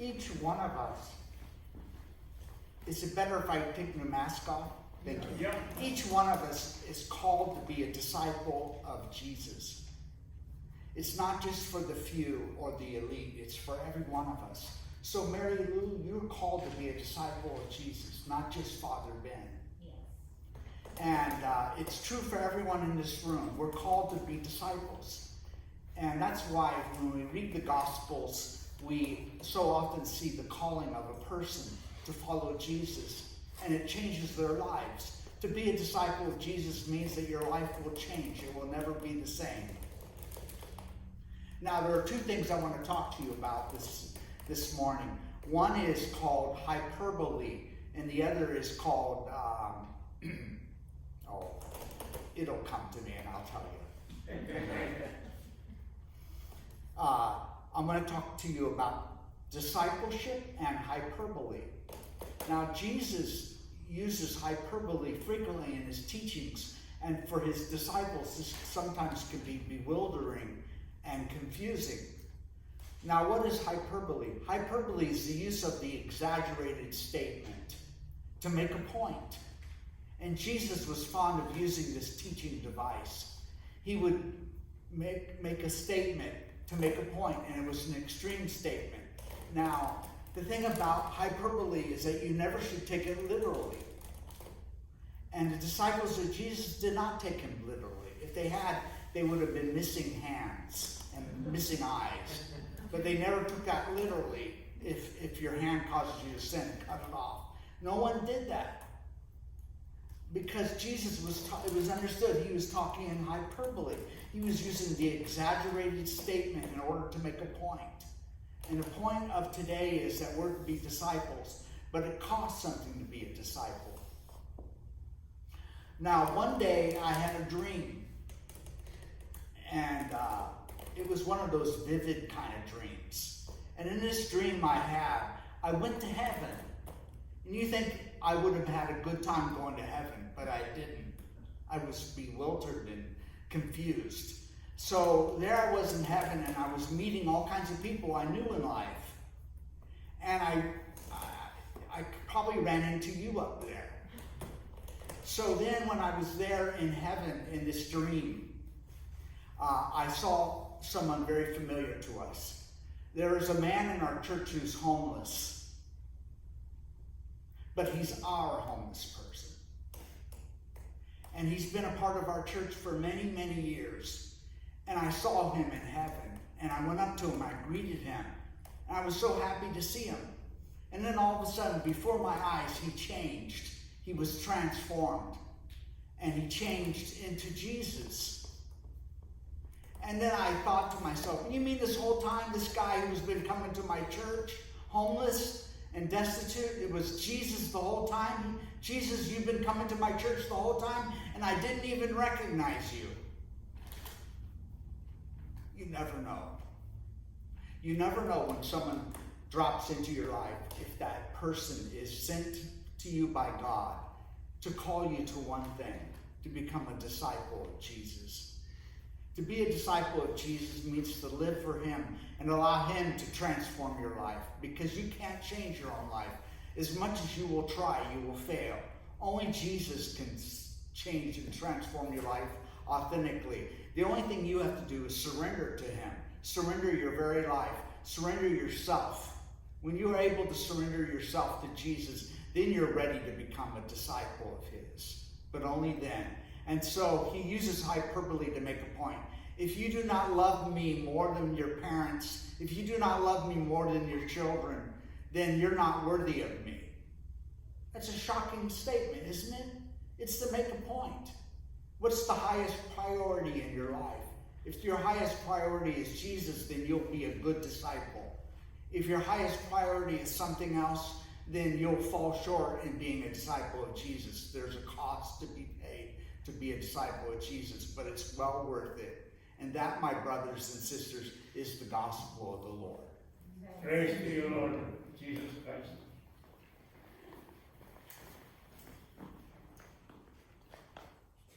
Each one of us, is it better if I take my mask off? Thank you. Yeah. Each one of us is called to be a disciple of Jesus. It's not just for the few or the elite, it's for every one of us. So Mary Lou, you're called to be a disciple of Jesus, not just Father Ben. Yes. And it's true for everyone in this room. We're called to be disciples. And that's why when we read the Gospels, we so often see the calling of a person to follow Jesus, and it changes their lives. To be a disciple of Jesus means that your life will change. It will never be the same. Now, there are two things I want to talk to you about this morning. One is called hyperbole, and the other is called, it'll come to me and I'll tell you. I'm going to talk to you about discipleship and hyperbole. Now, Jesus uses hyperbole frequently in his teachings, and for his disciples, this sometimes can be bewildering and confusing. Now, what is hyperbole? Hyperbole is the use of the exaggerated statement to make a point. And Jesus was fond of using this teaching device. He would make a statement to make a point, and it was an extreme statement. Now, the thing about hyperbole is that you never should take it literally. And the disciples of Jesus did not take him literally. If they had, they would have been missing hands and missing eyes. But they never took that literally. If your hand causes you to sin, cut it off. No one did that. Because Jesus it was understood he was talking in hyperbole. He was using the exaggerated statement in order to make a point. And the point of today is that we're to be disciples, but it costs something to be a disciple. Now, one day I had a dream, and it was one of those vivid kind of dreams. And in this dream I went to heaven. And you think I would have had a good time going to heaven, but I didn't. I was bewildered and confused. So there I was in heaven, and I was meeting all kinds of people I knew in life. And I probably ran into you up there. So then when I was there in heaven in this dream, I saw someone very familiar to us. There is a man in our church who's homeless, but he's our homeless person. And he's been a part of our church for many, many years. And I saw him in heaven, and I went up to him, I greeted him, and I was so happy to see him. And then all of a sudden, before my eyes, he changed. He was transformed, and he changed into Jesus. And then I thought to myself, you mean this whole time, this guy who's been coming to my church, homeless and destitute, it was Jesus the whole time? Jesus, you've been coming to my church the whole time, and I didn't even recognize you. You never know. You never know when someone drops into your life if that person is sent to you by God to call you to one thing, to become a disciple of Jesus. To be a disciple of Jesus means to live for him and allow him to transform your life, because you can't change your own life. As much as you will try, you will fail. Only Jesus can change and transform your life authentically. The only thing you have to do is surrender to him. Surrender your very life. Surrender yourself. When you are able to surrender yourself to Jesus, then you're ready to become a disciple of his. But only then. And so he uses hyperbole to make a point. If you do not love me more than your parents, if you do not love me more than your children, then you're not worthy of me. That's a shocking statement, isn't it? It's to make a point. What's the highest priority in your life? If your highest priority is Jesus, then you'll be a good disciple. If your highest priority is something else, then you'll fall short in being a disciple of Jesus. There's a cost to be paid to be a disciple of Jesus, but it's well worth it. And that, my brothers and sisters, is the gospel of the Lord. Praise to you, Lord Jesus Christ.